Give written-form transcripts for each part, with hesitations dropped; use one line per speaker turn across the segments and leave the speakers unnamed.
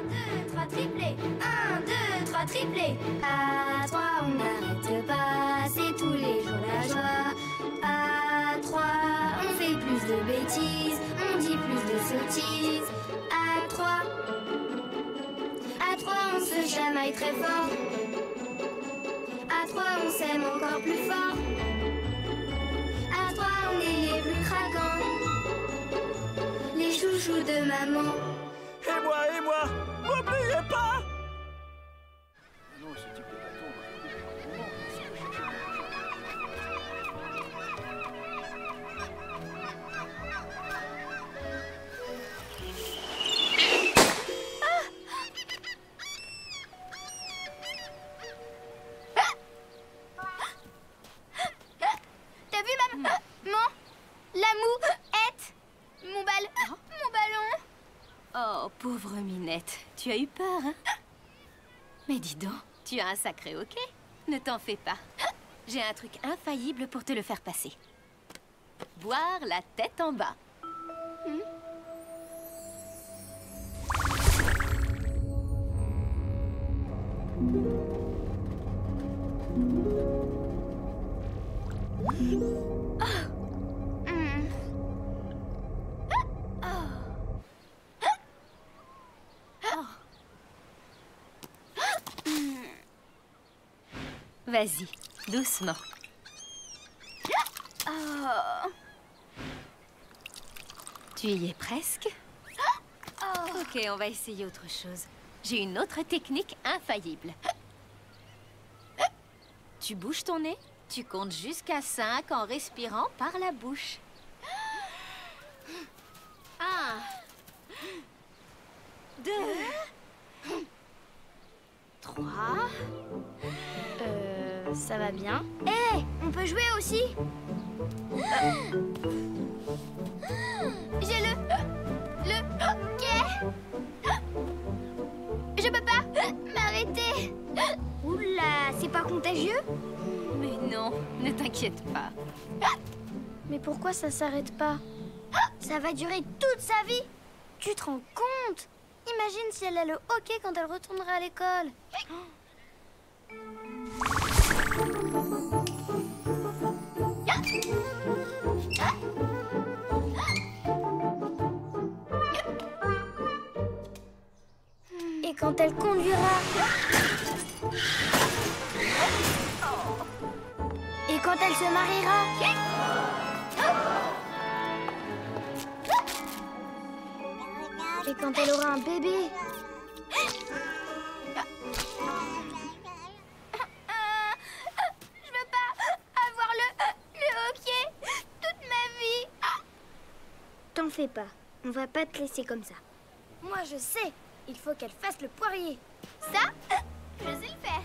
2, 3, triplé. 1, 2, 3, triplé. À 3, on n'arrête pas, c'est tous les jours la joie. À 3, on fait plus de bêtises, on dit plus de sottises. À 3, on se chamaille très fort. À 3, on s'aime encore plus fort. À 3, on est les plus craquants, les chouchous de maman.
Et moi, n'oubliez pas! Non, ce type de bâton, on va
T'as vu maman? La mouette? Mon ballon?
Oh, pauvre Minette, tu as eu peur, hein? Mais dis donc, tu as un sacré hoquet. Ne t'en fais pas. J'ai un truc infaillible pour te le faire passer. Boire la tête en bas. Vas-y, doucement. Tu y es presque? Ok, on va essayer autre chose. J'ai une autre technique infaillible. Tu bouges ton nez, tu comptes jusqu'à 5 en respirant par la bouche. 1, 2, 3...
Ça va bien. Hé, on peut jouer aussi. J'ai le hockey. Je peux pas m'arrêter. Oula, c'est pas contagieux?
Mais non, ne t'inquiète pas.
Mais pourquoi ça s'arrête pas? Ça va durer toute sa vie. Tu te rends compte? Imagine si elle a le hockey quand elle retournera à l'école. Et quand elle conduira. Et quand elle se mariera. Et quand elle aura un bébé. Je veux pas avoir le hockey toute ma vie. T'en fais pas, on va pas te laisser comme ça. Moi je sais, il faut qu'elle fasse le poirier. Ça, je sais le faire.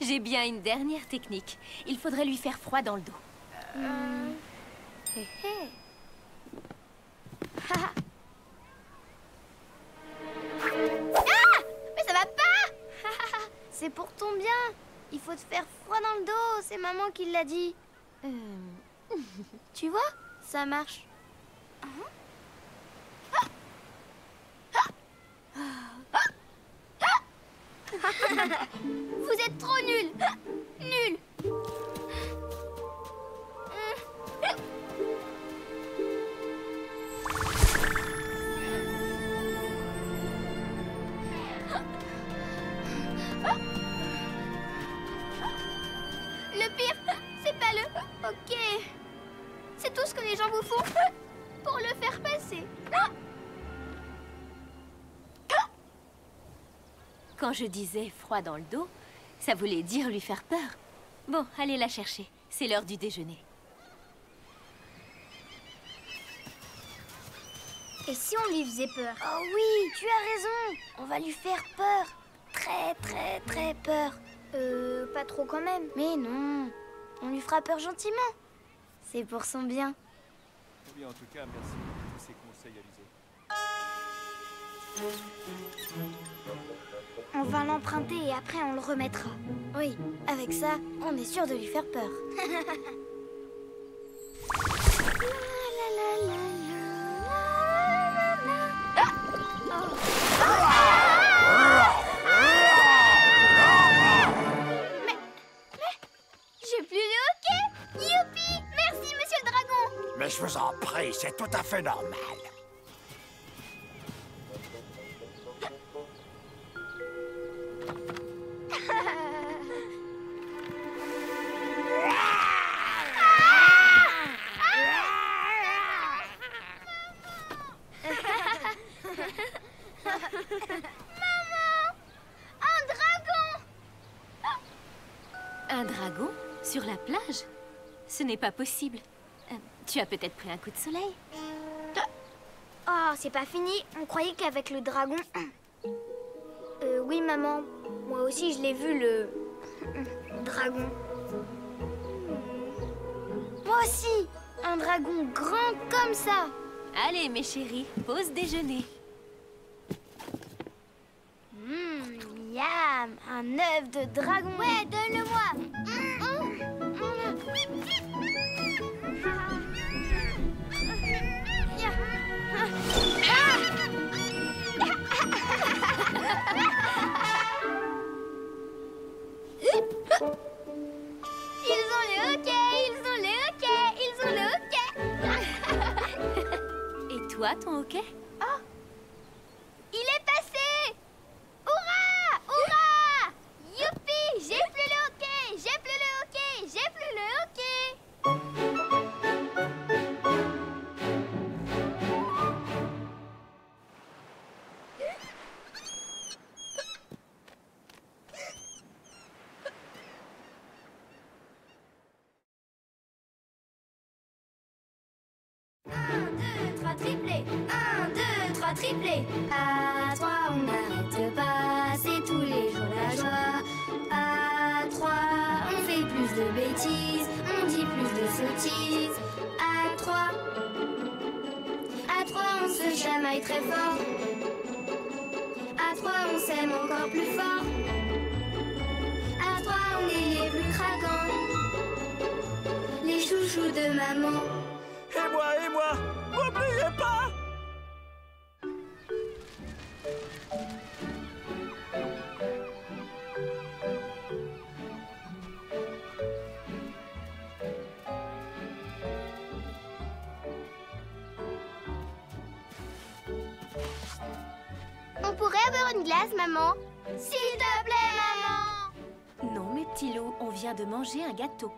J'ai bien une dernière technique. Il faudrait lui faire froid dans le dos.
Mais ça va pas. C'est pour ton bien. Il faut te faire froid dans le dos. C'est maman qui l'a dit. Tu vois, ça marche. Vous êtes trop nuls. Nuls. Le pire, c'est pas le hockey. C'est tout ce que les gens vous font pour le faire passer.
Quand je disais froid dans le dos, ça voulait dire lui faire peur. Bon, allez la chercher. C'est l'heure du déjeuner.
Et si on lui faisait peur? Oh oui, tu as raison. On va lui faire peur. Très, très, très peur. Pas trop quand même. Mais non, on lui fera peur gentiment. C'est pour son bien.
Oui, en tout cas, merci pour tous ces conseils, Alizé.
On va l'emprunter et après on le remettra.
Oui, avec ça, on est sûr de lui faire peur.
J'ai plus de hockey. Youpi! Merci, monsieur le dragon.
Mais je vous en prie, c'est tout à fait normal.
Un dragon? Sur la plage? Ce n'est pas possible. Tu as peut-être pris un coup de soleil?
Oh, c'est pas fini. On croyait qu'avec le dragon... oui, maman. Moi aussi, je l'ai vu, le... dragon. Moi aussi. Un dragon grand comme ça.
Allez, mes chéris, pause déjeuner.
Miam. Un œuf de dragon. Ouais, donne-le-moi. Ils ont le hockey, ils ont le hockey, ils ont le hockey.
Et toi, ton hockey?
Oh, il est passé. Hurrah, hurrah. Youpi, j'ai plus le hockey, j'ai plus le hockey, j'ai plus le hockey. Triplé, 1, 2, 3, triplé. À 3, on n'arrête pas, c'est tous les jours la joie. À 3, on fait plus de bêtises, on dit plus de sottises. À 3, on se chamaille très fort. À 3, on s'aime encore plus fort. À 3, on est les plus craquants, les chouchous de maman.
Et moi, n'oubliez pas!
On pourrait avoir une glace, maman? S'il te plaît, maman!
Non, mes petits loups, on vient de manger un gâteau.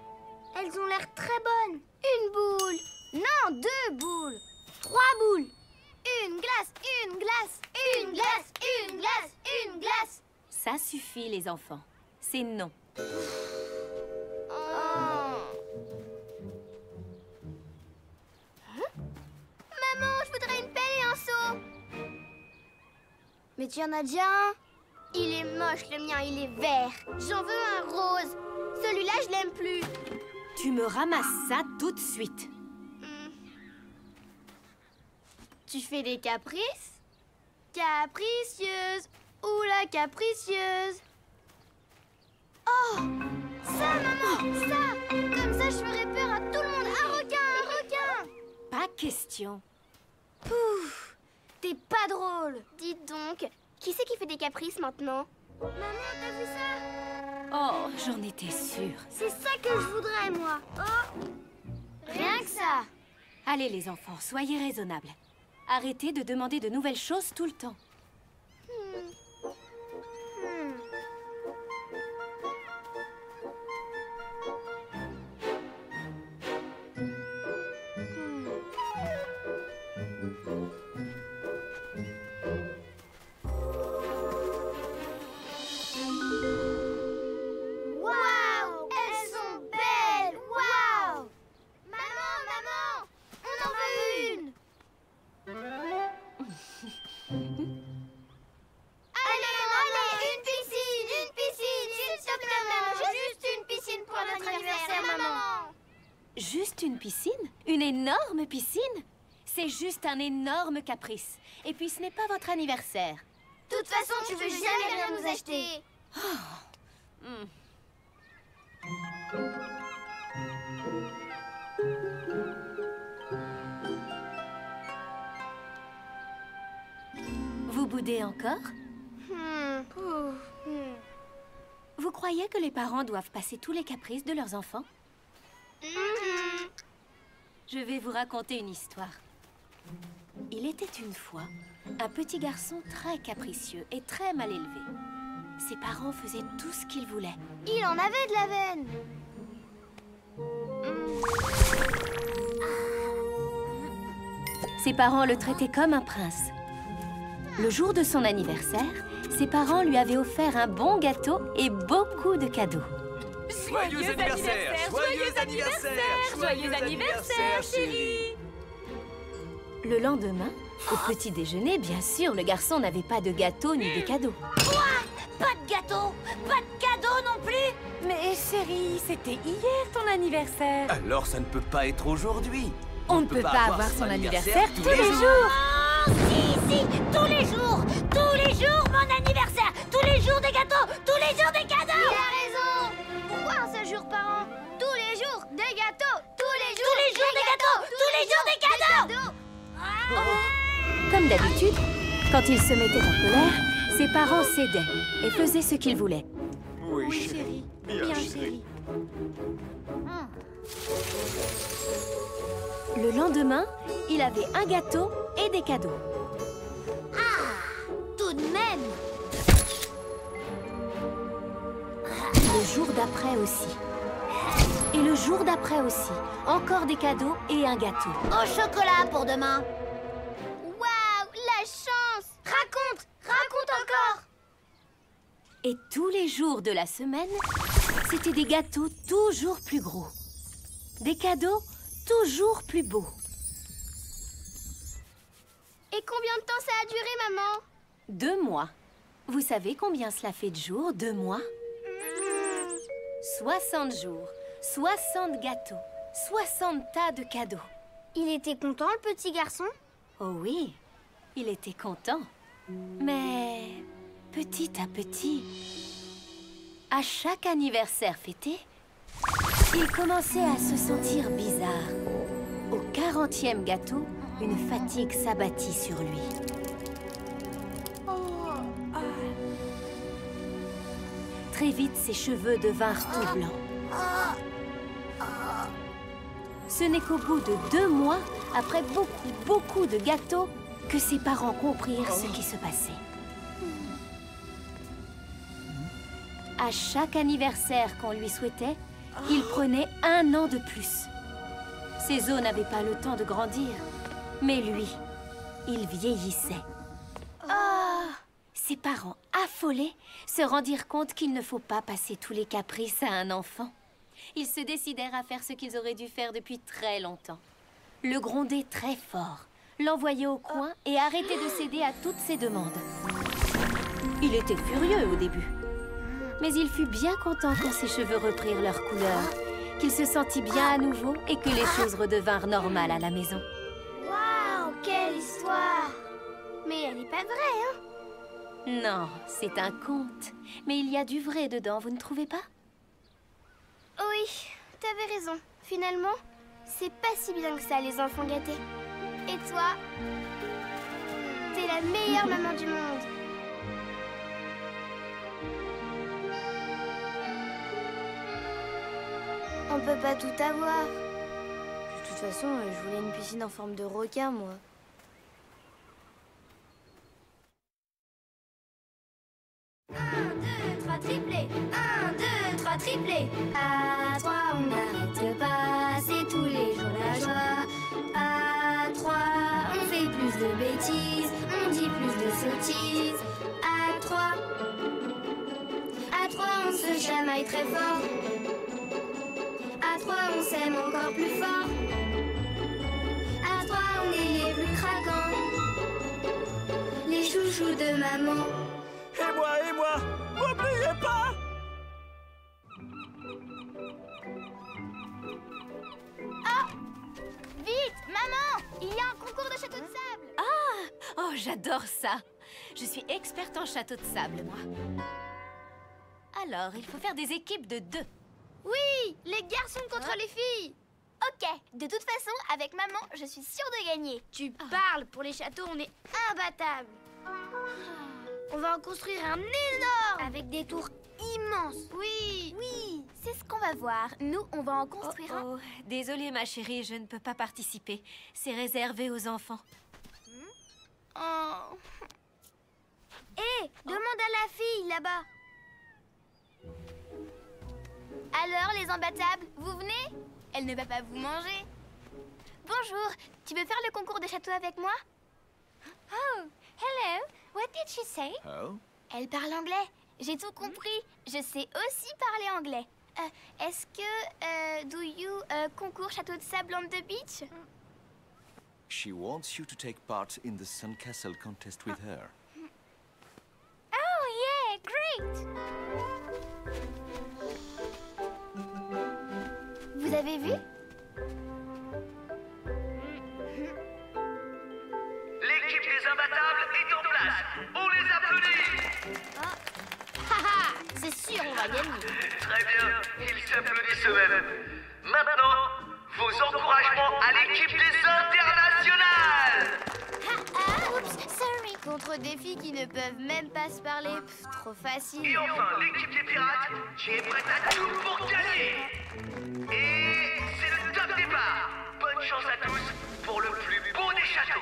Elles ont l'air très bonnes. Une boule. Non, 2 boules. 3 boules. Une glace, une glace, une glace, une glace, une glace.
Ça suffit, les enfants. C'est non.
Maman, je voudrais une pelle et un seau. Mais tu en as déjà un. Il est moche, le mien, il est vert. J'en veux un rose. Celui-là, je l'aime plus.
Tu me ramasses ça tout de suite.
Tu fais des caprices? Capricieuse. Ou la capricieuse. Oh! Ça, maman! Ça! Comme ça, je ferai peur à tout le monde. Un requin! Un requin!
Pas question.
Pouf! T'es pas drôle. Dites donc, qui c'est qui fait des caprices maintenant? Maman, t'as vu ça?
Oh, j'en étais sûre.
C'est ça que je voudrais, moi. Oh! Rien que ça.
Allez, les enfants, soyez raisonnables. Arrêtez de demander de nouvelles choses tout le temps.
Waouh! Elles sont belles! Waouh! Maman, maman! On en veut une! Allez, maman, allez! Une piscine! Une piscine! S'il te plaît, maman! Juste une piscine pour notre anniversaire, maman!
Juste une piscine? Une énorme piscine? C'est juste un énorme caprice. Et puis ce n'est pas votre anniversaire.
De toute façon, tu veux jamais rien nous acheter.
Vous boudez encore? Vous croyez que les parents doivent passer tous les caprices de leurs enfants? Je vais vous raconter une histoire. Il était une fois un petit garçon très capricieux et très mal élevé. Ses parents faisaient tout ce qu'ils voulaient.
Il en avait de la veine.
Ses parents le traitaient comme un prince. Le jour de son anniversaire, ses parents lui avaient offert un bon gâteau et beaucoup de cadeaux.
Joyeux anniversaire! Joyeux anniversaire!
Joyeux anniversaire, chérie! Le lendemain, au petit déjeuner, bien sûr, le garçon n'avait pas de gâteau ni de cadeaux.
Quoi? Pas de gâteau? Pas de cadeau non plus?
Mais chérie, c'était hier ton anniversaire.
Alors ça ne peut pas être aujourd'hui.
On ne peut pas avoir son anniversaire tous les jours.
Oh, si, tous les jours! Tous les jours, mon anniversaire! Tous les jours des gâteaux! Tous les jours des cadeaux! Il a raison! Pourquoi un seul jour par an? Tous les jours des gâteaux! Tous les jours des gâteaux! Tous les jours des cadeaux!
Comme d'habitude, quand il se mettait en colère, ses parents cédaient et faisaient ce qu'ils voulaient.
Oui, chérie. Bien, chérie.
Le lendemain, il avait un gâteau et des cadeaux.
Tout de même!
Le jour d'après aussi. Et le jour d'après aussi. Encore des cadeaux et un gâteau.
Au chocolat pour demain! Waouh! La chance! Raconte encore!
Et tous les jours de la semaine, c'était des gâteaux toujours plus gros. Des cadeaux toujours plus beaux.
Et combien de temps ça a duré, maman?
2 mois. Vous savez combien cela fait de jours, 2 mois? 60 jours, 60 gâteaux, 60 tas de cadeaux.
Il était content, le petit garçon?
Oh oui, il était content. Mais petit à petit, à chaque anniversaire fêté, il commençait à se sentir bizarre. Au 40e gâteau, une fatigue s'abattit sur lui. Très vite, ses cheveux devinrent tout blancs. Ce n'est qu'au bout de 2 mois, après beaucoup de gâteaux, que ses parents comprirent ce qui se passait. À chaque anniversaire qu'on lui souhaitait, il prenait 1 an de plus. Ses os n'avaient pas le temps de grandir, mais lui, il vieillissait. Ses parents, affolés, se rendirent compte qu'il ne faut pas passer tous les caprices à un enfant. Ils se décidèrent à faire ce qu'ils auraient dû faire depuis très longtemps. Le gronder très fort, l'envoyer au coin et arrêter de céder à toutes ses demandes. Il était furieux au début. Mais il fut bien content quand ses cheveux reprirent leur couleur, qu'il se sentit bien à nouveau et que les choses redevinrent normales à la maison.
Waouh, quelle histoire! Mais elle n'est pas vraie, hein?
Non, c'est un conte. Mais il y a du vrai dedans, vous ne trouvez pas?
Oui, t'avais raison. Finalement, c'est pas si bien que ça, les enfants gâtés. Et toi, t'es la meilleure maman du monde. On peut pas tout avoir. De toute façon, je voulais une piscine en forme de requin, moi. Triplé, 1, 2, 3, triplé. À 3, on n'arrête pas, c'est tous les jours la joie. À 3, on fait plus de bêtises, on dit plus de sottises. À 3, on se chamaille très fort. À 3, on s'aime encore plus fort. À 3, on est les plus craquants, les chouchous de maman.
Et moi, n'oubliez pas!
Vite, maman! Il y a un concours de château de sable!
Oh, j'adore ça! Je suis experte en château de sable, moi. Alors, il faut faire des équipes de 2.
Oui, les garçons contre les filles. Ok, de toute façon, avec maman, je suis sûre de gagner. Tu parles, pour les châteaux, on est imbattables. On va en construire un énorme, avec des tours immenses. Oui. Oui, c'est ce qu'on va voir. Nous, on va en construire un.
Oh, désolée, ma chérie, je ne peux pas participer. C'est réservé aux enfants.
Oh. Hé, demande à la fille, là-bas. Alors, les imbattables, vous venez? Elle ne va pas vous manger. Bonjour, tu veux faire le concours de château avec moi? Oh, hello. What did she say?
Oh?
Elle parle anglais. J'ai tout compris. Je sais aussi parler anglais. Est-ce que, do you, concours château de sable on the beach?
She wants you to take part in the Sandcastle contest with her.
Oh, yeah, great! Vous avez vu?
L'équipe des imbattables est en place. On les applaudit.
Haha, c'est sûr, on va gagner.
Très bien, ils s'applaudissent eux-mêmes. Maintenant, vos encouragements à l'équipe des internationales.
Oups, sorry. Contre des filles qui ne peuvent même pas se parler. Trop facile.
Et enfin, l'équipe des pirates qui est prête à tout pour gagner. Et c'est le top départ. Bonne chance à tous pour le plus beau des châteaux.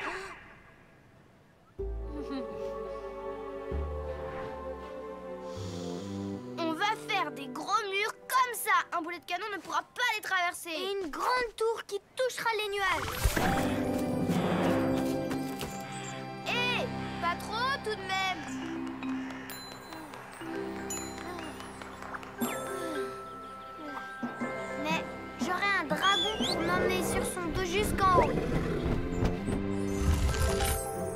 On va faire des gros murs comme ça. Un boulet de canon ne pourra pas les traverser. Et une grande tour qui touchera les nuages. Hé, pas trop tout de même. Mais j'aurai un dragon pour m'emmener sur son dos jusqu'en haut.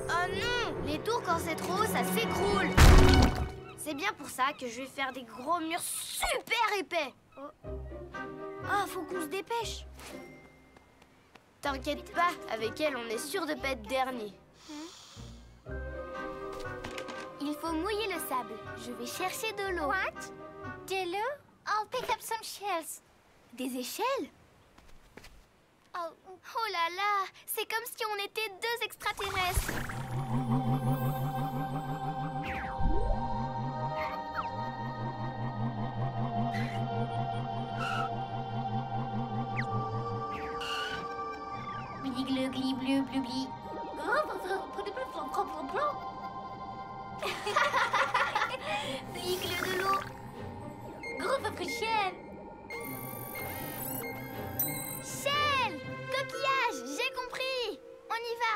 Oh non, les tours quand c'est trop haut, ça s'écroule. C'est bien pour ça que je vais faire des gros murs super épais. Oh, faut qu'on se dépêche. T'inquiète pas, avec elle, on est sûr de pas être dernier. Il faut mouiller le sable. Je vais chercher de l'eau. What? De l'eau? I'll pick up some shells. Des échelles? Oh là là, c'est comme si on était 2 extraterrestres. Gli bleu bleu bli. Bligle de l'eau. Groupe africaine. Shell, coquillage, j'ai compris. On y va.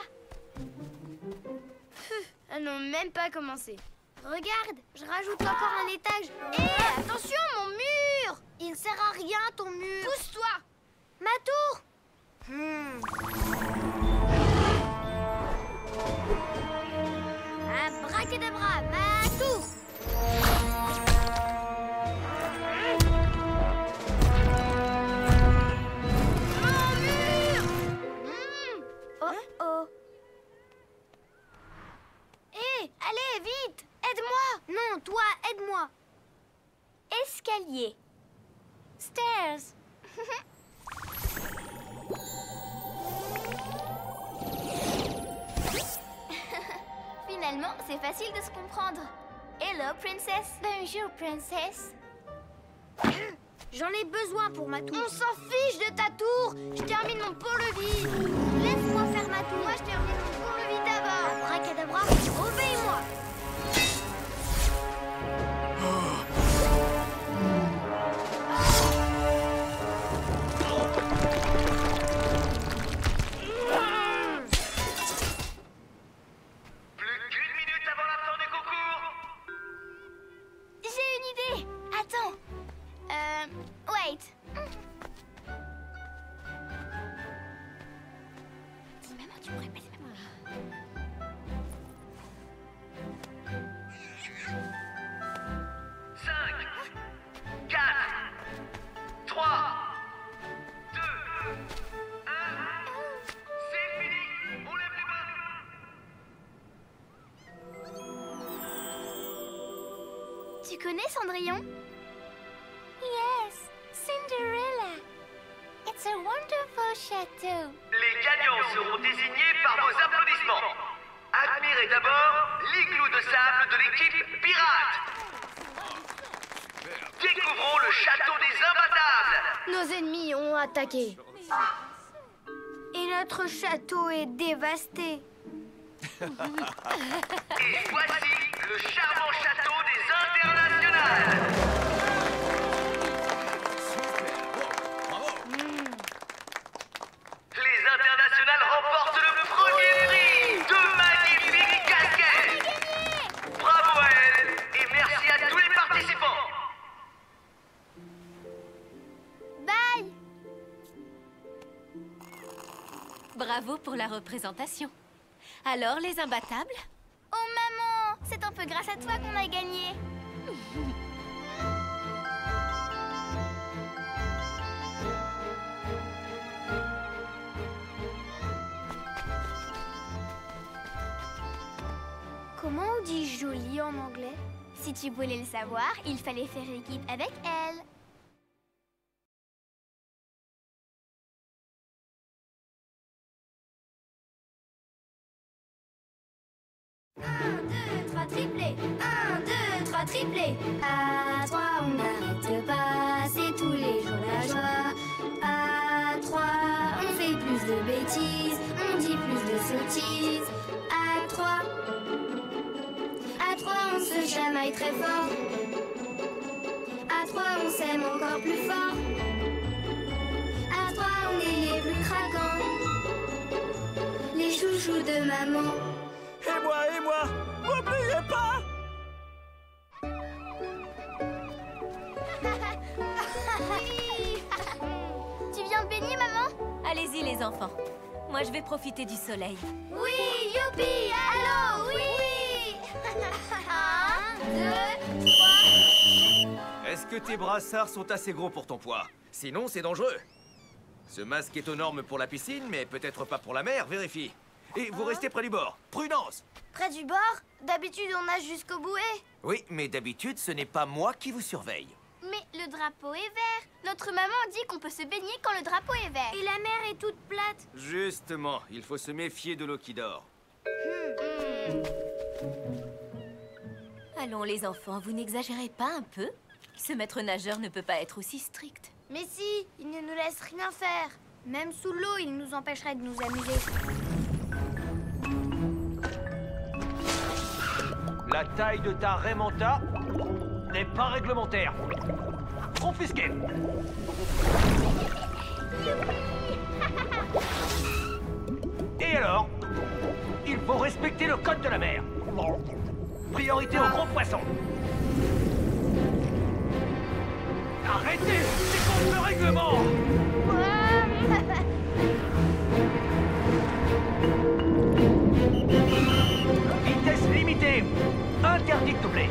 Elles n'ont même pas commencé. Regarde, je rajoute encore un étage. Hé, attention, mon mur. Il sert à rien, ton mur. Pousse-toi. Ma tour. Abracadabra, ma tour. Mon mur. Oh oh. Hé, allez, vite. Aide-moi. Non, toi, aide-moi. Escalier. Stairs. Finalement, c'est facile de se comprendre. Hello, princess. Bonjour, princess. J'en ai besoin pour ma tour. On s'en fiche de ta tour. Je termine mon pont-levis. Laisse-moi faire ma tour. Moi, je termine mon pont-levis d'abord. Abracadabra, obéis-moi. Wait. Dis maman, tu pourrais pas dire maman.
5, 4, 3, 2, 1. C'est fini. On lève les mains.
connais Cendrillon? Yes, Cinderella. It's a wonderful château.
Les gagnants seront désignés par vos applaudissements. Admirez d'abord l'igloo de sable de l'équipe pirate. Découvrons le château des imbattables.
Nos ennemis ont attaqué. Et notre château est dévasté.
Et voici le charmant château des internationales. Les internationales remportent le premier prix. Deux magnifiques casquettes. Bravo à elles et merci à tous les participants.
Bye.
Bravo pour la représentation. Alors, les imbattables?
Oh maman, c'est un peu grâce à toi qu'on a gagné. Comment on dit jolie en anglais? Si tu voulais le savoir, il fallait faire équipe avec elle. Un, deux, trois, triplé. 1, 2, 3, triplé. À 3, on n'arrête pas, c'est tous les jours la joie. À 3, on fait plus de bêtises, on dit plus de sottises. À 3, on se chamaille très fort. À 3, on s'aime encore plus fort. À 3, on est les plus craquants, les chouchous de maman.
Et moi, n'oubliez pas!
Tu viens de baigner, maman?
Allez-y, les enfants. Moi, je vais profiter du soleil.
Oui, youpi, allô, oui! 1, 2, 3...
Est-ce que tes brassards sont assez gros pour ton poids? Sinon, c'est dangereux. Ce masque est aux normes pour la piscine, mais peut-être pas pour la mer, vérifie. Et vous restez près du bord. Prudence!
Près du bord? D'habitude, on nage jusqu'au bouet.
Oui, mais d'habitude, ce n'est pas moi qui vous surveille.
Mais le drapeau est vert. Notre maman dit qu'on peut se baigner quand le drapeau est vert. Et la mer est toute plate.
Justement, il faut se méfier de l'eau qui dort.
Allons, les enfants, vous n'exagérez pas un peu? Ce maître nageur ne peut pas être aussi strict.
Mais si, il ne nous laisse rien faire. Même sous l'eau, il nous empêcherait de nous amuser.
La taille de ta Raymanta n'est pas réglementaire. Confisqué. Et alors? Il faut respecter le code de la mer. Priorité aux gros poissons. Arrêtez! C'est contre le règlement! Vitesse limitée. Interdit de doubler.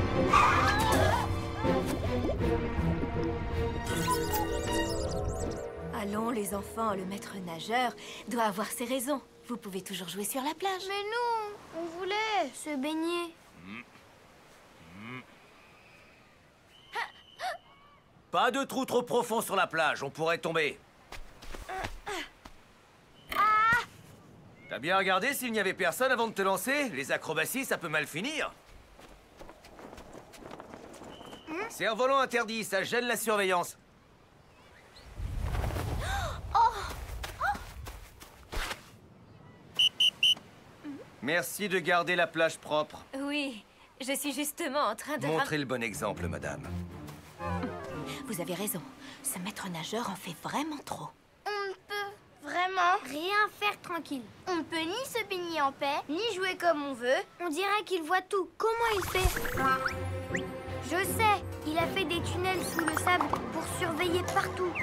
Allons, les enfants, le maître nageur doit avoir ses raisons. Vous pouvez toujours jouer sur la plage.
Mais non, on voulait se baigner.
Pas de trou trop profond sur la plage, on pourrait tomber. T'as bien regardé s'il n'y avait personne avant de te lancer? Les acrobaties, ça peut mal finir. Cerf-volant interdit, ça gêne la surveillance. Merci de garder la plage propre.
Oui, je suis justement en train de...
Montrez le bon exemple, madame.
Vous avez raison. Ce maître nageur en fait vraiment trop.
On ne peut vraiment rien faire tranquille. On ne peut ni se baigner en paix, ni jouer comme on veut. On dirait qu'il voit tout. Comment il fait? Je sais, il a fait des tunnels sous le sable pour surveiller partout.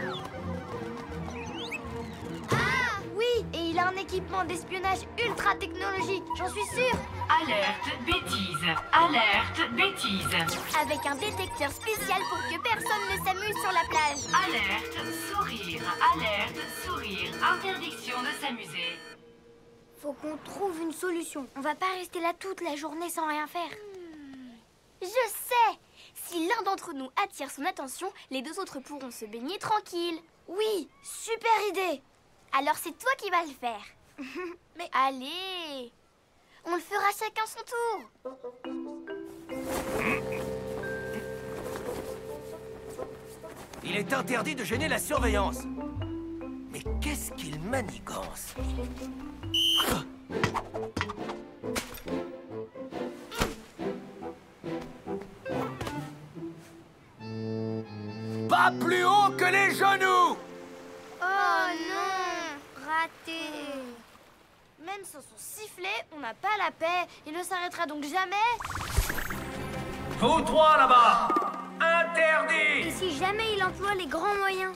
Ah oui, et il a un équipement d'espionnage ultra technologique, j'en suis sûre.
Alerte bêtise, alerte bêtise.
Avec un détecteur spécial pour que personne ne s'amuse sur la plage.
Alerte sourire, interdiction de s'amuser.
Faut qu'on trouve une solution. On va pas rester là toute la journée sans rien faire. Je sais! Si l'un d'entre nous attire son attention, les deux autres pourront se baigner tranquilles.
Oui, super idée.
Alors c'est toi qui vas le faire. Mais allez, on le fera chacun son tour.
Il est interdit de gêner la surveillance. Mais qu'est-ce qu'il manigance? Pas plus haut que les genoux!
Oh non, raté.
Même sans son sifflet, on n'a pas la paix. Il ne s'arrêtera donc jamais.
Vous trois là-bas,
Et
interdit.
si jamais il emploie les grands moyens?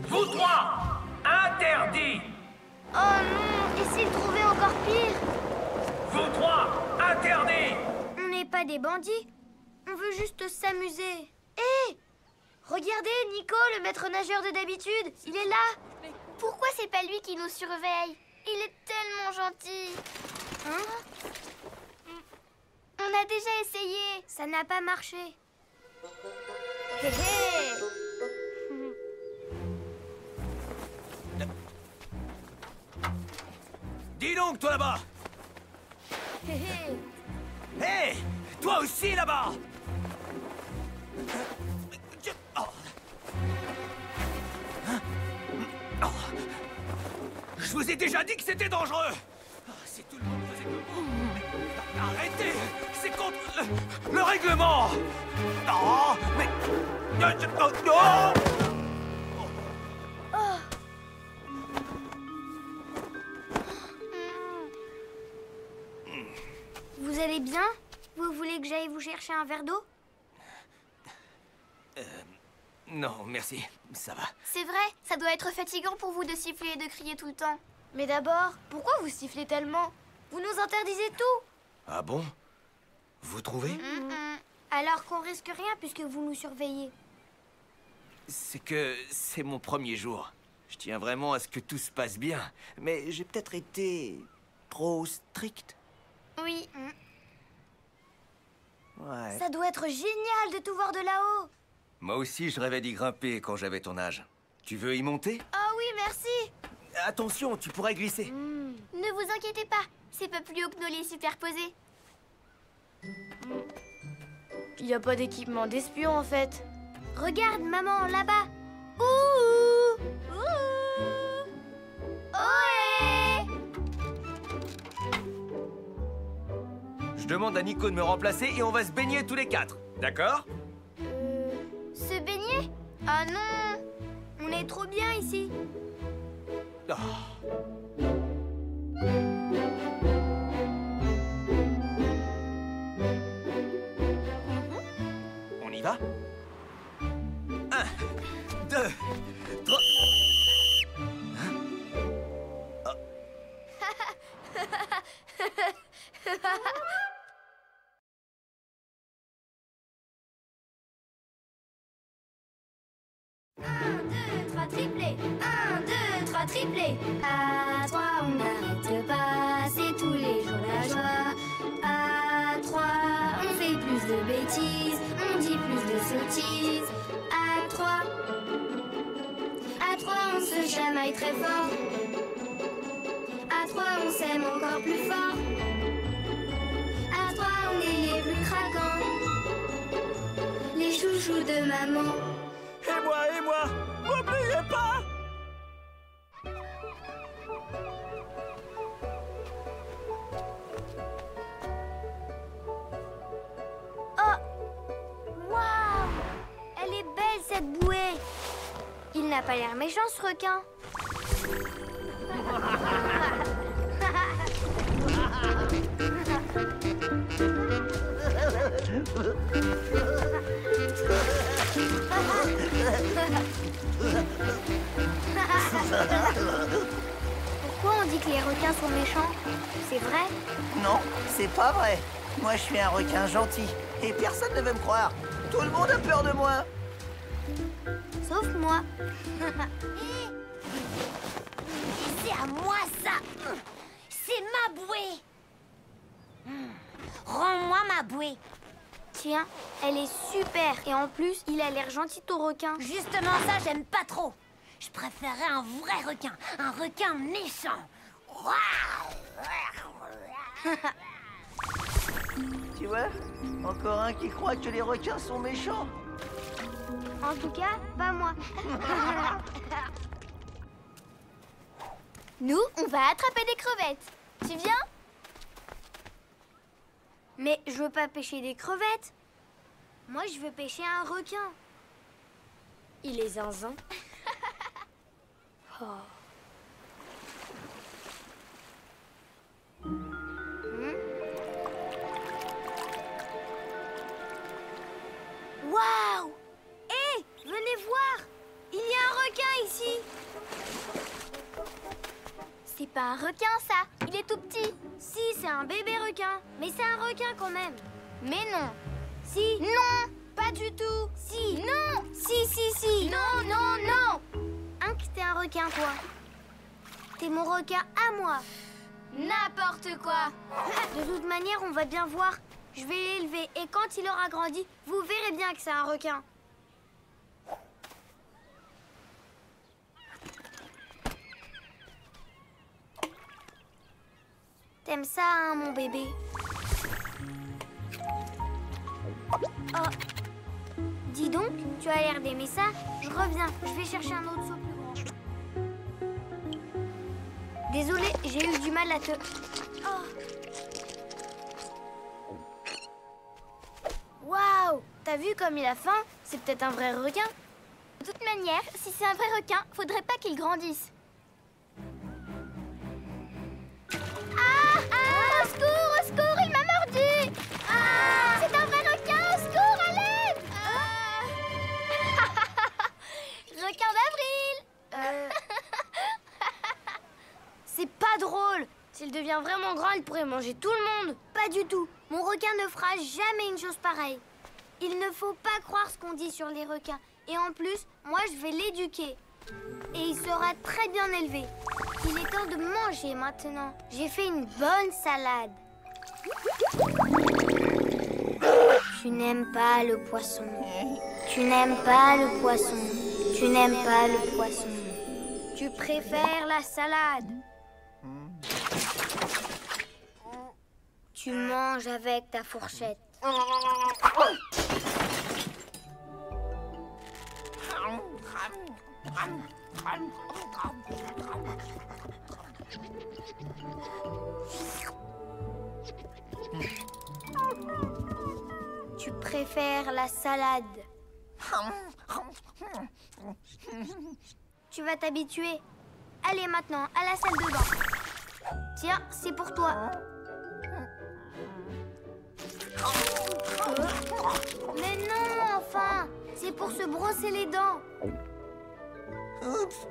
Vous trois, interdit.
Oh non, et s'il trouvait encore pire?
Vous trois, interdit.
On n'est pas des bandits, on veut juste s'amuser.
Hé, regardez, Nico, le maître nageur de d'habitude. Il est là.
Pourquoi c'est pas lui qui nous surveille? Il est tellement gentil. Hein? On a déjà essayé. Ça n'a pas marché.
Hé hé.
Dis donc, toi là-bas!
Hé hé.
Hé! Toi aussi là-bas! Oh. Oh. Je vous ai déjà dit que c'était dangereux! Oh, si tout le monde faisait comme vous... Arrêtez! C'est contre le règlement! Non! Mais... Oh, oh.
Vous allez bien? Vous voulez que j'aille vous chercher un verre d'eau?
Non, merci. Ça va.
C'est vrai, ça doit être fatigant pour vous de siffler et de crier tout le temps.
Mais d'abord, pourquoi vous sifflez tellement? Vous nous interdisez tout.
Ah bon? Vous trouvez?
Alors qu'on risque rien puisque vous nous surveillez.
C'est que c'est mon premier jour. Je tiens vraiment à ce que tout se passe bien. Mais j'ai peut-être été trop strict.
Oui.
Ouais.
Ça doit être génial de tout voir de là-haut.
Moi aussi, je rêvais d'y grimper quand j'avais ton âge. Tu veux y monter?
Oh oui, merci.
Attention, tu pourrais glisser.
Ne vous inquiétez pas, c'est pas plus haut que nos lits superposés.
Il n'y a pas d'équipement d'espion en fait.
Regarde, maman, là-bas. Ouh! Ouh! Ohé!
Je demande à Nico de me remplacer et on va se baigner tous les quatre. D'accord?
Se baigner? Ah non! On est trop bien ici.
Oh. On y va? 1, 2, 3...
Triplé, 1, 2, 3, triplé. À 3, on n'arrête pas, c'est tous les jours la joie. À 3, on fait plus de bêtises, on dit plus de sottises. À 3, on se chamaille très fort. À 3, on s'aime encore plus fort. À 3, on est les plus craquants, les chouchous de maman.
Et moi, n'oubliez pas!
Oh! Waouh! Elle est belle cette bouée! Il n'a pas l'air méchant ce requin. Pourquoi on dit que les requins sont méchants? C'est vrai?
Non, c'est pas vrai. Moi, je suis un requin gentil. Et personne ne veut me croire. Tout le monde a peur de moi.
Sauf moi.
C'est à moi ça. C'est ma bouée. Rends-moi ma bouée.
Tiens, elle est super. Et en plus, il a l'air gentil ton requin.
Justement ça, j'aime pas trop. Je préférerais un vrai requin, un requin méchant.
Tu vois? Encore un qui croit que les requins sont méchants.
En tout cas, pas moi. Nous, on va attraper des crevettes. Tu viens? Mais je veux pas pêcher des crevettes. Moi, je veux pêcher un requin. Il est zinzin. Oh. Waouh! Hé, venez voir! Il y a un requin ici. C'est pas un requin, ça. Il est tout petit. Si, c'est un bébé requin. Mais c'est un requin quand même. Mais non. Si. Non. Pas du tout. Si. Non. Si. Non, non, non. Hank, t'es un requin, toi. T'es mon requin à moi. N'importe quoi. De toute manière, on va bien voir. Je vais l'élever et quand il aura grandi, vous verrez bien que c'est un requin. T'aimes ça, hein, mon bébé? Oh. Dis donc, tu as l'air d'aimer ça. Je reviens, je vais chercher un autre seau plus grand. Désolée, j'ai eu du mal à te... Oh. Waouh! T'as vu comme il a faim? C'est peut-être un vrai requin. De toute manière, si c'est un vrai requin, faudrait pas qu'il grandisse. Ah! Au secours! Au secours! Il m'a mordu! Ah! C'est un vrai requin! Au secours! À l'aide! Requin d'avril! C'est pas drôle! S'il devient vraiment grand, il pourrait manger tout le monde. Pas du tout. Mon requin ne fera jamais une chose pareille. Il ne faut pas croire ce qu'on dit sur les requins. Et en plus, moi, je vais l'éduquer. Et il sera très bien élevé. Il est temps de manger maintenant. J'ai fait une bonne salade. Tu n'aimes pas le poisson. Tu n'aimes pas le poisson. Tu n'aimes pas le poisson. Tu préfères la salade. Tu manges avec ta fourchette. Tu préfères la salade. Tu vas t'habituer. Allez maintenant, à la salle de bain. Tiens, c'est pour toi. Mais non, enfin! C'est pour se brosser les dents.
Oups.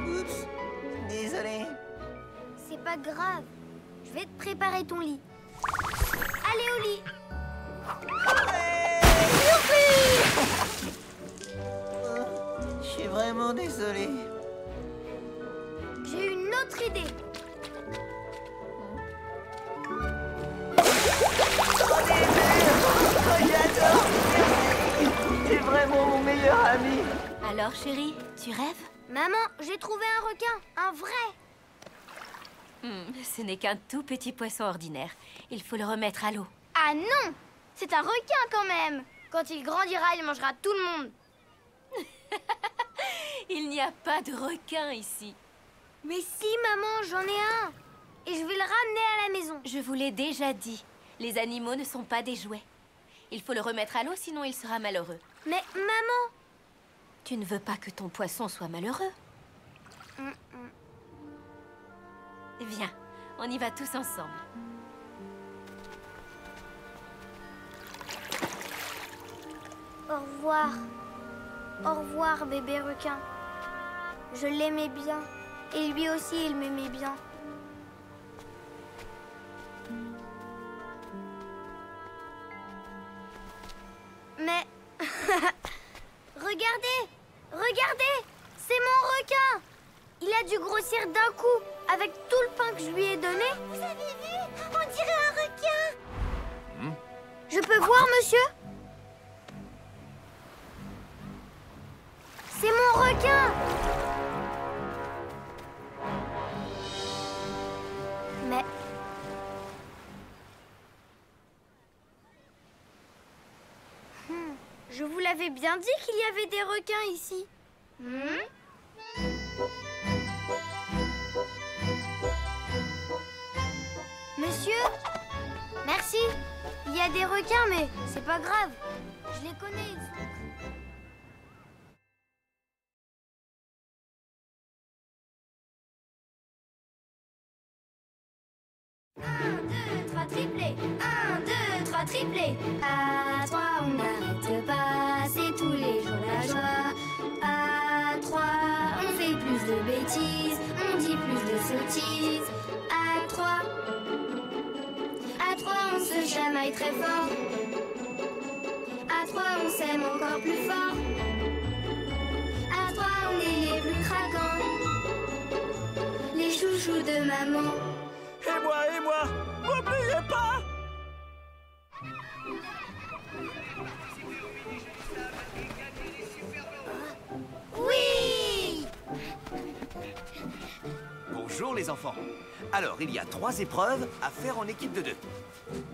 Oups. Désolé.
C'est pas grave. Je vais te préparer ton lit. Allez au lit.
Je suis vraiment désolé.
J'ai une autre idée.
J'adore. T'es vraiment mon meilleur ami.
Alors, chérie, tu rêves?
Maman, j'ai trouvé un requin, un vrai.
Ce n'est qu'un tout petit poisson ordinaire. Il faut le remettre à l'eau.
Ah non! C'est un requin quand même. Quand il grandira, il mangera tout le monde.
Il n'y a pas de requin ici.
Mais si, maman, j'en ai un. Et je vais le ramener à la maison.
Je vous l'ai déjà dit. Les animaux ne sont pas des jouets. Il faut le remettre à l'eau, sinon il sera malheureux.
Mais maman...
Tu ne veux pas que ton poisson soit malheureux? Viens, on y va tous ensemble.
Au revoir. Au revoir, bébé requin. Je l'aimais bien. Et lui aussi, il m'aimait bien. Mais... Regardez! Regardez! C'est mon requin! Il a dû grossir d'un coup. avec tout le pain que je lui ai donné. Vous avez vu? On dirait un requin. Je peux voir, monsieur? C'est mon requin. Mais... Je vous l'avais bien dit qu'il y avait des requins ici. Monsieur? Merci. Il y a des requins, mais c'est pas grave. Je les connais, ils sont... 1, 2, 3, triplé. 1, 2, 3, triplé. À 3, on n'arrête pas, c'est tous les jours la joie. À 3, on fait plus de bêtises, on dit plus de sottises. À 3, on se chamaille très fort. À 3, on s'aime encore plus fort. À 3, on est les plus craquants, les chouchous de maman.
Et moi, n'oubliez pas!
Oui!
Bonjour les enfants. Alors, il y a 3 épreuves à faire en équipe de 2.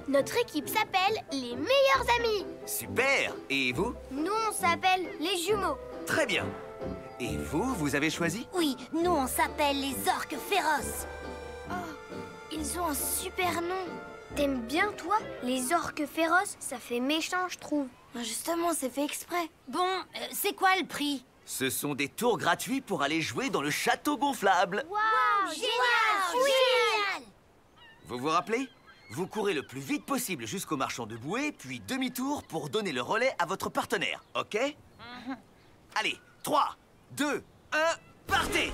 Notre équipe s'appelle les meilleurs amis.
Super! Et vous?
Nous, on s'appelle les jumeaux.
Très bien. Et vous, vous avez choisi?
Oui, nous, on s'appelle les orques féroces. Oh, ils ont un super nom. T'aimes bien, toi? Les orques féroces, ça fait méchant, je trouve. Justement, c'est fait exprès.
Bon, c'est quoi le prix?
Ce sont des tours gratuits pour aller jouer dans le château gonflable.
Waouh, génial!
Vous vous rappelez? Vous courez le plus vite possible jusqu'au marchand de bouée, puis demi-tour pour donner le relais à votre partenaire, ok? Allez, 3, 2, 1, partez!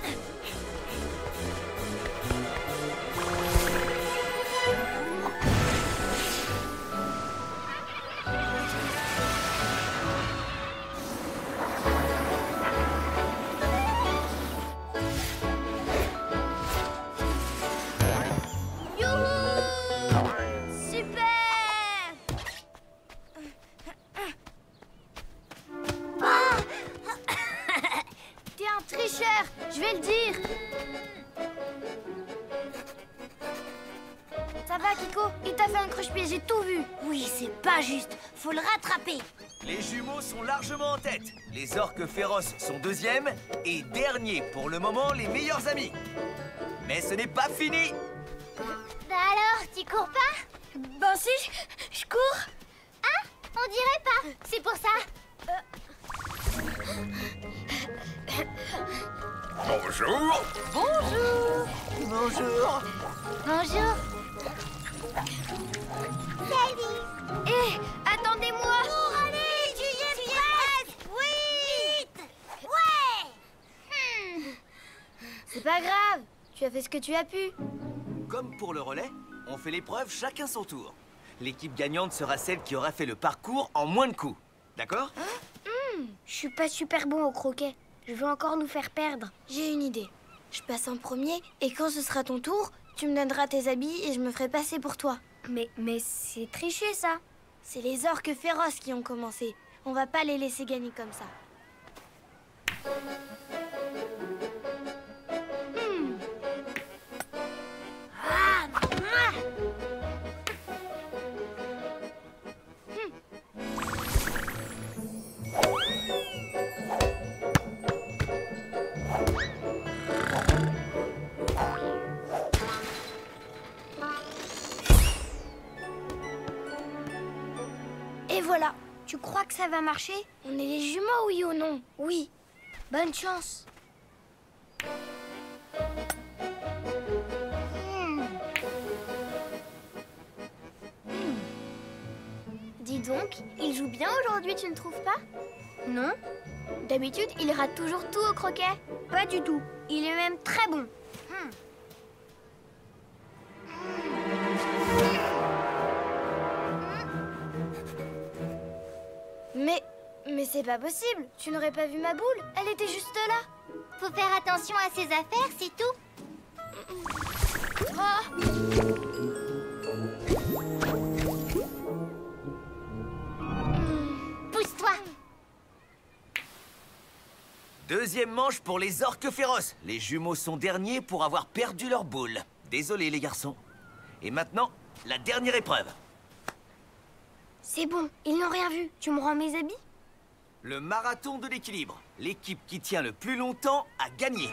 Je vais le dire. Ça va, Kiko? Il t'a fait un croche-pied, j'ai tout vu. Oui, c'est pas juste. Faut le rattraper.
Les jumeaux sont largement en tête. Les orques féroces sont 2e et derniers pour le moment les meilleurs amis. Mais ce n'est pas fini.
Alors, tu cours pas? Ben si, je cours. Ah, on dirait pas. C'est pour ça.
Bonjour.
Bonjour.
Bonjour.
Bonjour. Salut. Hé, attendez-moi. Cours, allez, tu y es prête. Oui. Vite. Ouais. C'est pas grave. Tu as fait ce que tu as pu.
Comme pour le relais, on fait l'épreuve chacun son tour. L'équipe gagnante sera celle qui aura fait le parcours en moins de coups. D'accord?
Je suis pas super bon au croquet. Je veux encore nous faire perdre. J'ai une idée. Je passe en premier et quand ce sera ton tour, tu me donneras tes habits et je me ferai passer pour toi. Mais c'est triché, ça. C'est les orques féroces qui ont commencé. On va pas les laisser gagner comme ça. Et voilà. Tu crois que ça va marcher? On est les jumeaux, oui ou non? Oui. Bonne chance. Dis donc, il joue bien aujourd'hui, tu ne trouves pas? Non. D'habitude, il rate toujours tout au croquet. Pas du tout. Il est même très bon. Mais c'est pas possible. Tu n'aurais pas vu ma boule? Elle était juste là. Faut faire attention à ses affaires, c'est tout. Pousse-toi.
Deuxième manche pour les orques féroces. Les jumeaux sont derniers pour avoir perdu leur boule. Désolé les garçons. Et maintenant, la dernière épreuve.
C'est bon, ils n'ont rien vu. Tu me rends mes habits?
Le marathon de l'équilibre. L'équipe qui tient le plus longtemps a gagné.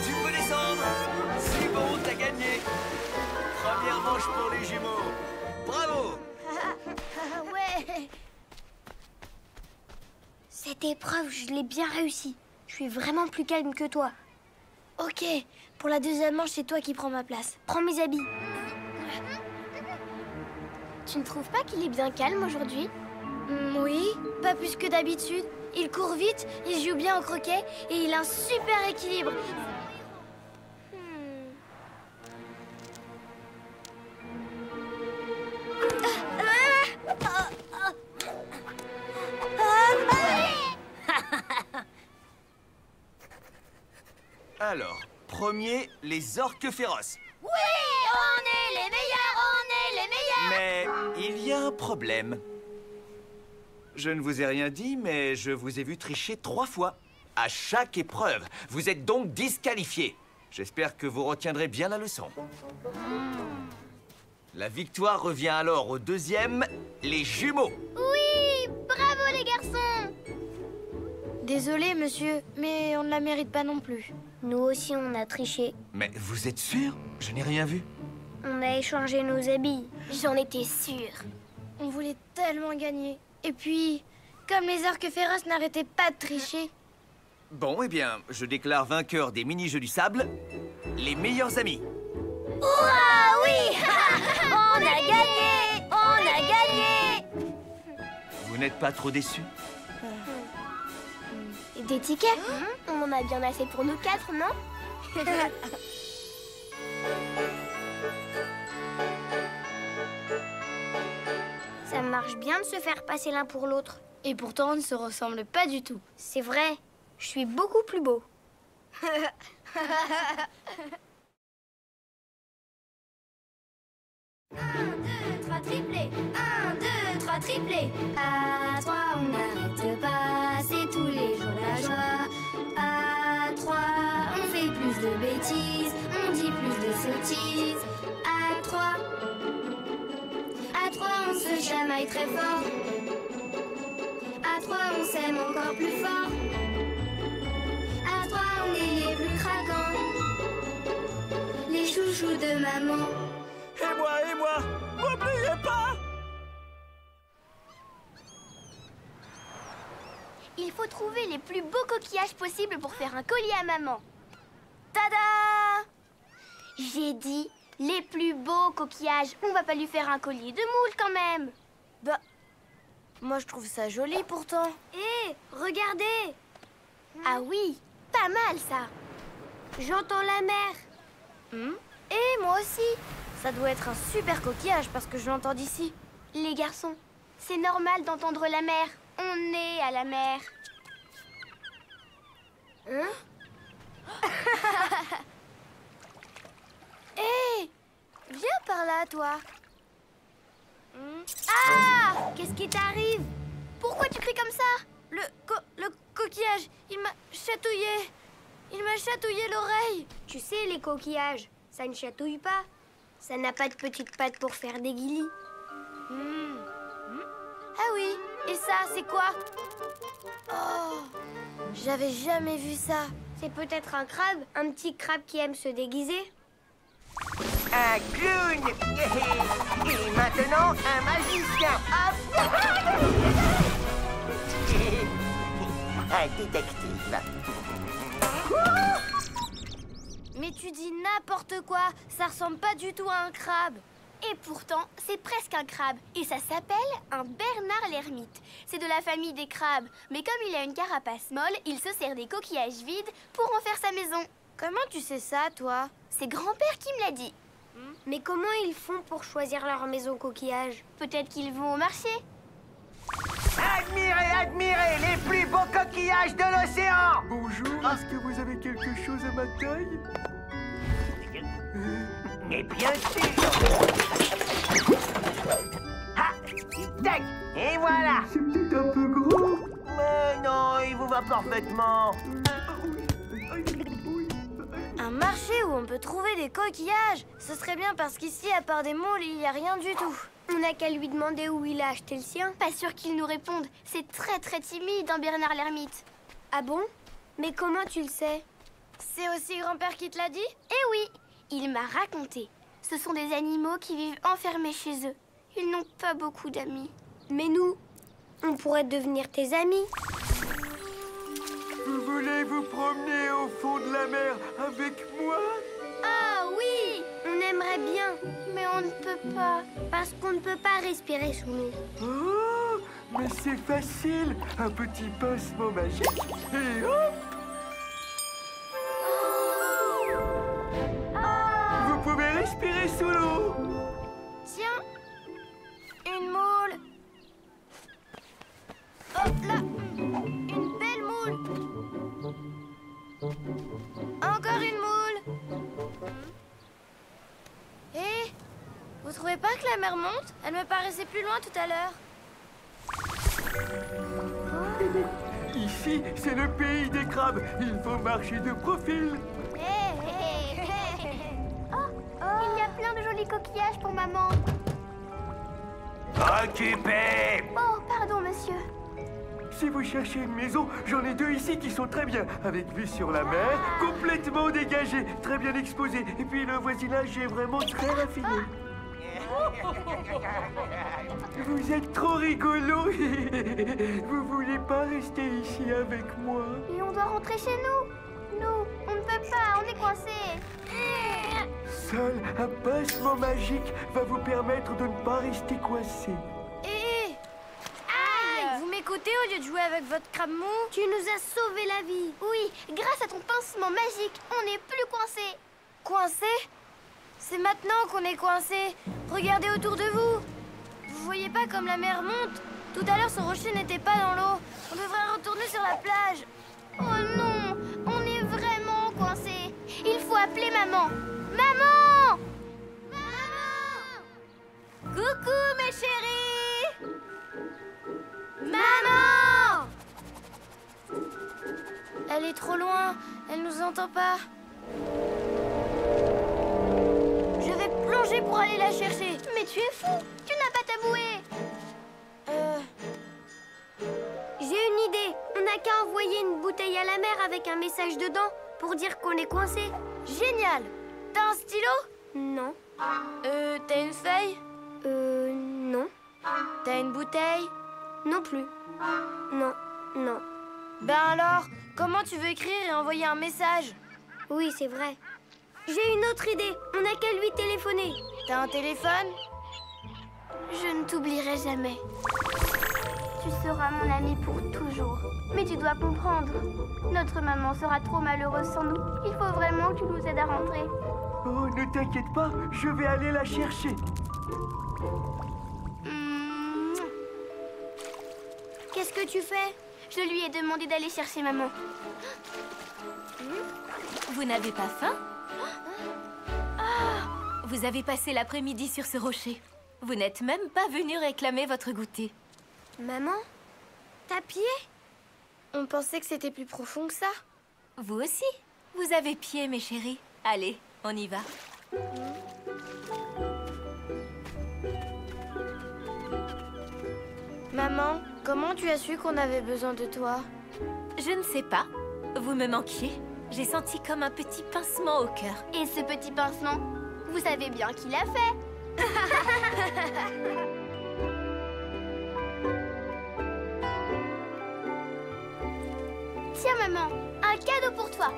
Tu peux descendre. C'est bon, t'as gagné. Première manche pour les jumeaux. Bravo.
Ouais. Cette épreuve, je l'ai bien réussi. Je suis vraiment plus calme que toi.
Ok, pour la deuxième manche, c'est toi qui prends ma place.
Prends mes habits. Tu ne trouves pas qu'il est bien calme aujourd'hui?
Oui, pas plus que d'habitude. Il court vite, il joue bien au croquet et il a un super équilibre.
Alors, premier, les orques féroces.
Oui, on est les meilleurs, on est les meilleurs.
Mais il y a un problème. Je ne vous ai rien dit, mais je vous ai vu tricher 3 fois. À chaque épreuve. Vous êtes donc disqualifiés. J'espère que vous retiendrez bien la leçon. La victoire revient alors au deuxième, les jumeaux.
Oui, bravo les garçons.
Désolé, monsieur, mais on ne la mérite pas non plus.
Nous aussi, on a triché.
Mais vous êtes sûr? Je n'ai rien vu.
On a échangé nos habits. J'en étais sûre.
On voulait tellement gagner. Et puis, comme les orques féroces n'arrêtaient pas de tricher.
Bon, eh bien, je déclare vainqueur des mini-jeux du sable, les meilleurs amis.
Ouah, oui. On a gagné. On a gagné.
Vous n'êtes pas trop déçus?
Des tickets? On en a bien assez pour nous 4, non? Ça marche bien de se faire passer l'un pour l'autre.
Et pourtant, on ne se ressemble pas du tout.
C'est vrai, je suis beaucoup plus beau. 1, 2, 3, triplé. 1, 2, 3, triplé. À 3, on n'arrête pas, c'est tous les jours la joie. À 3, on fait plus de bêtises, on dit plus de sottises. À 3, on se chamaille très fort. À 3, on s'aime encore plus fort. À 3, on est les plus craquants, les chouchous de maman.
Et moi, n'oubliez pas!
Il faut trouver les plus beaux coquillages possibles pour faire un collier à maman. Tada! J'ai dit les plus beaux coquillages. On va pas lui faire un collier de moule quand même.
Bah, moi je trouve ça joli pourtant.
Hé, regardez! Ah oui, pas mal ça. J'entends la mer.
Et moi aussi. Ça doit être un super coquillage parce que je l'entends d'ici.
Les garçons, c'est normal d'entendre la mer. On est à la mer.
Hé, viens par là, toi.
Ah! Qu'est-ce qui t'arrive? Pourquoi tu cries comme ça?
Le coquillage, il m'a chatouillé. Il m'a chatouillé l'oreille.
Tu sais, les coquillages, ça ne chatouille pas. Ça n'a pas de petites pattes pour faire des guilis.
Ah oui, et ça, c'est quoi? Oh, j'avais jamais vu ça.
C'est peut-être un crabe, un petit crabe qui aime se déguiser.
Un clown! Et maintenant, un magicien! Un détective!
Mais tu dis n'importe quoi, ça ressemble pas du tout à un crabe.
Et pourtant, c'est presque un crabe. Et ça s'appelle un Bernard l'ermite. C'est de la famille des crabes. Mais comme il a une carapace molle, il se sert des coquillages vides pour en faire sa maison.
Comment tu sais ça, toi?
C'est grand-père qui me l'a dit.
Mais comment ils font pour choisir leur maison coquillage?
Peut-être qu'ils vont au marché.
Admirez, admirez les plus beaux coquillages de l'océan.
Bonjour, est-ce que vous avez quelque chose à ma taille?
Mais bien sûr. Ah, tac, et voilà.
C'est peut-être un peu gros.
Mais non, il vous va parfaitement.
Un marché où on peut trouver des coquillages? Ce serait bien parce qu'ici, à part des moules, il n'y a rien du tout.
On n'a qu'à lui demander où il a acheté le sien. Pas sûr qu'il nous réponde. C'est très très timide, un Bernard l'ermite.
Ah bon? Mais comment tu le sais? C'est aussi grand-père qui te l'a dit?
Eh oui, il m'a raconté. Ce sont des animaux qui vivent enfermés chez eux. Ils n'ont pas beaucoup d'amis.
Mais nous, on pourrait devenir tes amis.
Vous voulez vous promener au fond de la mer avec moi?
Ah oui,
On aimerait bien,
mais on ne peut pas.
parce qu'on ne peut pas respirer sous l'eau.
Oh, mais c'est facile. Un petit pincement magique et hop! Vous pouvez respirer sous l'eau.
Tiens, une moule. Hop là, une belle moule. Encore une moule. Et vous trouvez pas que la mer monte? Elle me paraissait plus loin tout à l'heure.
Ici, c'est le pays des crabes. Il faut marcher de profil.
Il y a plein de jolis coquillages pour maman.
Occupé.
Oh, pardon, monsieur.
Si vous cherchez une maison, j'en ai deux ici qui sont très bien, avec vue sur la mer, complètement dégagée, très bien exposée. Et puis le voisinage est vraiment très raffiné. Vous êtes trop rigolo. Vous voulez pas rester ici avec moi?
Et on doit rentrer chez nous. Nous, on ne peut pas, on est coincés.
Seul un pincement magique va vous permettre de ne pas rester coincé.
Vous m'écoutez au lieu de jouer avec votre crabe mou?
Tu nous as sauvé la vie. Oui, grâce à ton pincement magique, on n'est plus coincés.
Coincé? C'est maintenant qu'on est coincé. Regardez autour de vous. Vous voyez pas comme la mer monte? Tout à l'heure, ce rocher n'était pas dans l'eau. On devrait retourner sur la plage.
Oh non, on est vraiment coincés. Il faut appeler maman. Maman! Maman!
Coucou, mes chéris!
Maman!
Elle est trop loin. Elle nous entend pas. Je vais plonger pour aller la chercher.
Mais tu es fou. Tu n'as pas ta bouée.
J'ai une idée. On n'a qu'à envoyer une bouteille à la mer avec un message dedans pour dire qu'on est coincé. Génial! T'as un stylo?
Non.
T'as une feuille?
Non.
T'as une bouteille?
Non plus. Non, non.
Ben alors, comment tu veux écrire et envoyer un message?
Oui, c'est vrai. J'ai une autre idée. On n'a qu'à lui téléphoner.
T'as un téléphone?
Je ne t'oublierai jamais. Tu seras mon ami pour toujours. Mais tu dois comprendre. Notre maman sera trop malheureuse sans nous. Il faut vraiment que tu nous aides à rentrer.
Oh, ne t'inquiète pas, je vais aller la chercher.
Qu'est-ce que tu fais? Je lui ai demandé d'aller chercher maman.
Vous n'avez pas faim? Vous avez passé l'après-midi sur ce rocher. Vous n'êtes même pas venu réclamer votre goûter.
Maman? T'as pied?
On pensait que c'était plus profond que ça.
Vous aussi? Vous avez pied, mes chéris. Allez, on y va.
Maman, comment tu as su qu'on avait besoin de toi?
Je ne sais pas. Vous me manquiez. J'ai senti comme un petit pincement au cœur.
Et ce petit pincement, vous savez bien qui l'a fait. Tiens, maman, un cadeau pour toi.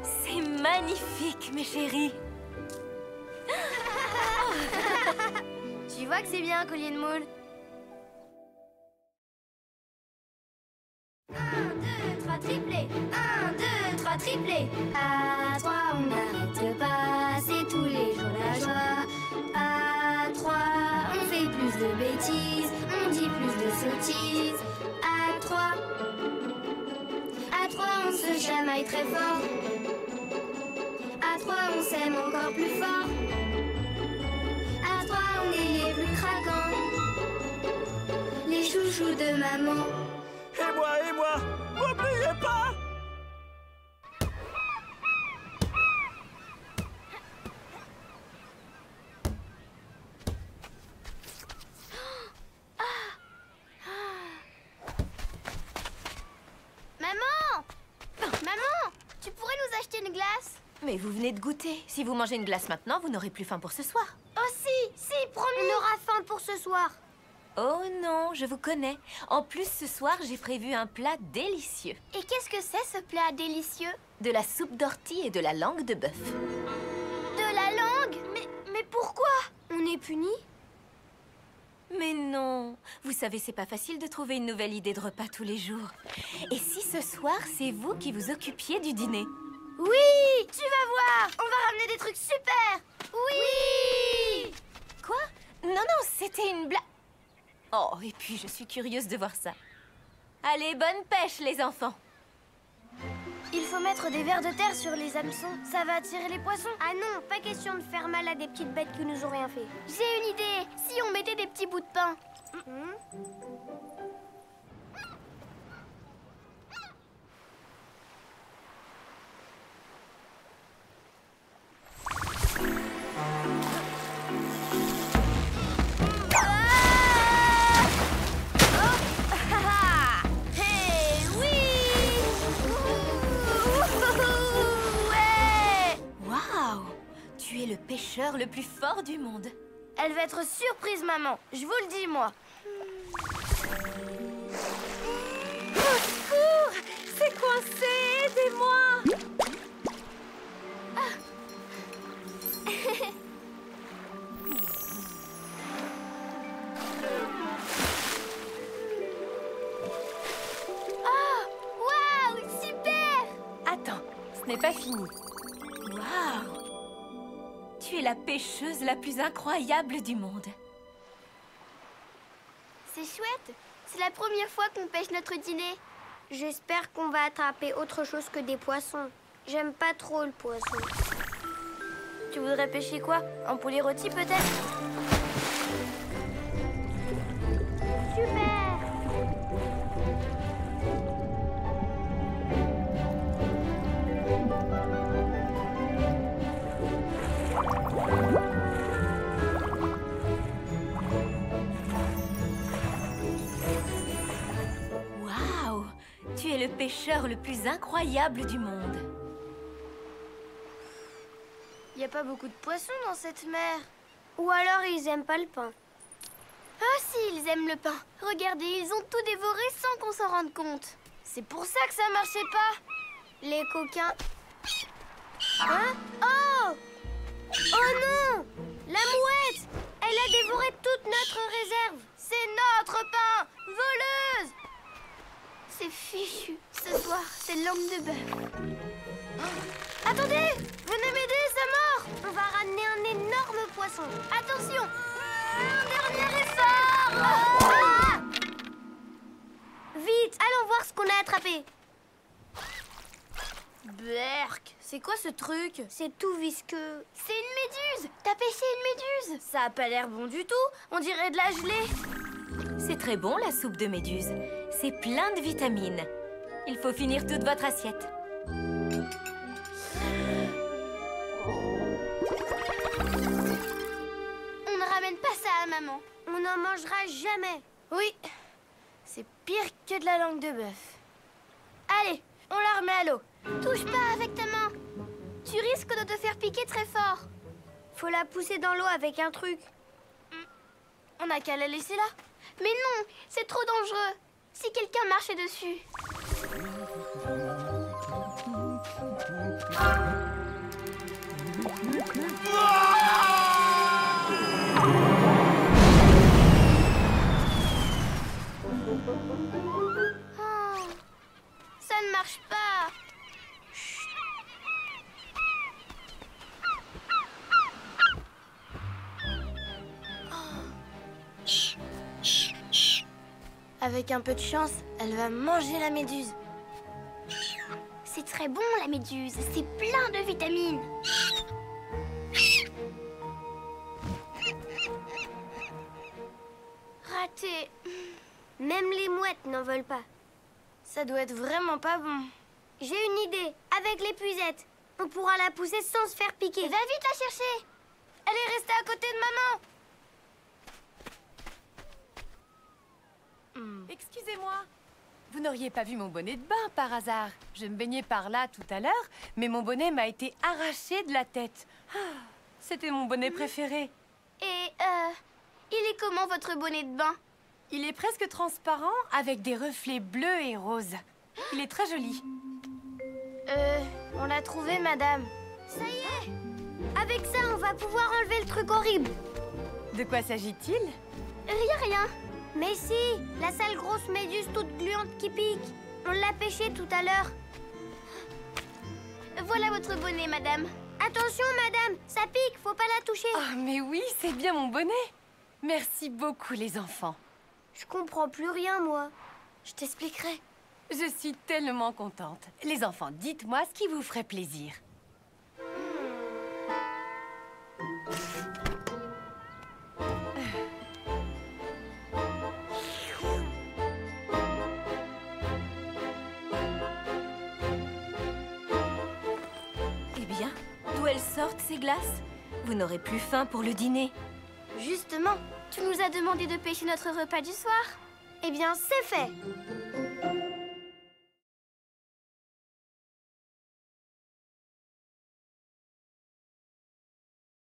C'est magnifique, mes chéris.
Tu vois que c'est bien un collier de moule. 1, 2, 3, triplé. 1, 2, 3, triplé. À 3, on n'arrête pas, c'est tous les jours la joie. À 3, on fait plus de bêtises, on dit plus de sottises. À 3, on se chamaille très fort. À 3, on s'aime encore plus fort. À 3, on est les plus craquants, les chouchous de maman.
Et moi, n'oubliez pas!
Maman, tu pourrais nous acheter une glace?
Mais vous venez de goûter. Si vous mangez une glace maintenant, vous n'aurez plus faim pour ce soir.
Oh si, promis. On aura faim pour ce soir.
Oh non, je vous connais. En plus, ce soir, j'ai prévu un plat délicieux.
Et qu'est-ce que c'est ce plat délicieux?
De la soupe d'ortie et de la langue de bœuf.
De la langue? Mais pourquoi? On est punis?
Mais non. Vous savez, c'est pas facile de trouver une nouvelle idée de repas tous les jours. Et si ce soir, c'est vous qui vous occupiez du dîner?
Oui, tu vas voir. On va ramener des trucs super. Oui.
Quoi? Non, c'était une blague. Oh, et puis je suis curieuse de voir ça. Allez, bonne pêche, les enfants.
Il faut mettre des vers de terre sur les hameçons. Ça va attirer les poissons. Ah non, pas question de faire mal à des petites bêtes qui nous ont rien fait. J'ai une idée. Si on mettait des petits bouts de pain.
Tu es le pêcheur le plus fort du monde.
Elle va être surprise, maman. Je vous le dis, moi.
Au secours! C'est coincé! Aidez-moi!
Oh! Waouh! Super!
Attends, ce n'est pas fini. Waouh! Tu es la pêcheuse la plus incroyable du monde.
C'est chouette. C'est la première fois qu'on pêche notre dîner. J'espère qu'on va attraper autre chose que des poissons. J'aime pas trop le poisson. Tu voudrais pêcher quoi? Un poulet rôti peut-être? Super!
Waouh! Tu es le pêcheur le plus incroyable du monde.
Il n'y a pas beaucoup de poissons dans cette mer. Ou alors ils aiment pas le pain. Ah si, ils aiment le pain. Regardez, ils ont tout dévoré sans qu'on s'en rende compte. C'est pour ça que ça marchait pas. Les coquins... Hein? Oh! Oh non! La mouette! Elle a dévoré toute notre réserve. C'est notre pain! Voleuse! C'est fichu. Ce soir, c'est langue de bœuf. Attendez! Venez m'aider, c'est mort! On va ramener un énorme poisson. Attention! Un dernier effort! Ah! Vite, allons voir ce qu'on a attrapé. Berk, c'est quoi ce truc? C'est tout visqueux. C'est une méduse! T'as pêché une méduse? Ça a pas l'air bon du tout. On dirait de la gelée.
C'est très bon, la soupe de méduse. C'est plein de vitamines. Il faut finir toute votre assiette.
On ne ramène pas ça à maman. On n'en mangera jamais. Oui, c'est pire que de la langue de bœuf. Allez, on la remet à l'eau. Touche pas avec ta main. Tu risques de te faire piquer très fort. Faut la pousser dans l'eau avec un truc. On n'a qu'à la laisser là. Mais non, c'est trop dangereux. Si quelqu'un marchait dessus. Oh, ça ne marche pas. Avec un peu de chance, elle va manger la méduse.
C'est très bon, la méduse. C'est plein de vitamines.
Raté.
Même les mouettes n'en veulent pas.
Ça doit être vraiment pas bon.
J'ai une idée. Avec l'épuisette, on pourra la pousser sans se faire piquer.
Va vite la chercher. Elle est restée à côté de maman.
Excusez-moi, vous n'auriez pas vu mon bonnet de bain par hasard? Je me baignais par là tout à l'heure, mais mon bonnet m'a été arraché de la tête. Ah, c'était mon bonnet préféré.
Et, il est comment votre bonnet de bain?
Il est presque transparent avec des reflets bleus et roses. Il est très joli.
On l'a trouvé, madame.
Ça y est. Avec ça, on va pouvoir enlever le truc horrible.
De quoi s'agit-il?
Rien. Mais si, la sale grosse méduse toute gluante qui pique. On l'a pêchée tout à l'heure.
Voilà votre bonnet, madame.
Attention, madame, ça pique, faut pas la toucher.
Oh, mais oui, c'est bien mon bonnet. Merci beaucoup, les enfants.
Je comprends plus rien, moi.
Je t'expliquerai.
Je suis tellement contente. Les enfants, dites-moi ce qui vous ferait plaisir.
Eh bien, d'où elles sortent, ces glaces? Vous n'aurez plus faim pour le dîner.
Justement, tu nous as demandé de pêcher notre repas du soir.
Eh bien, c'est fait.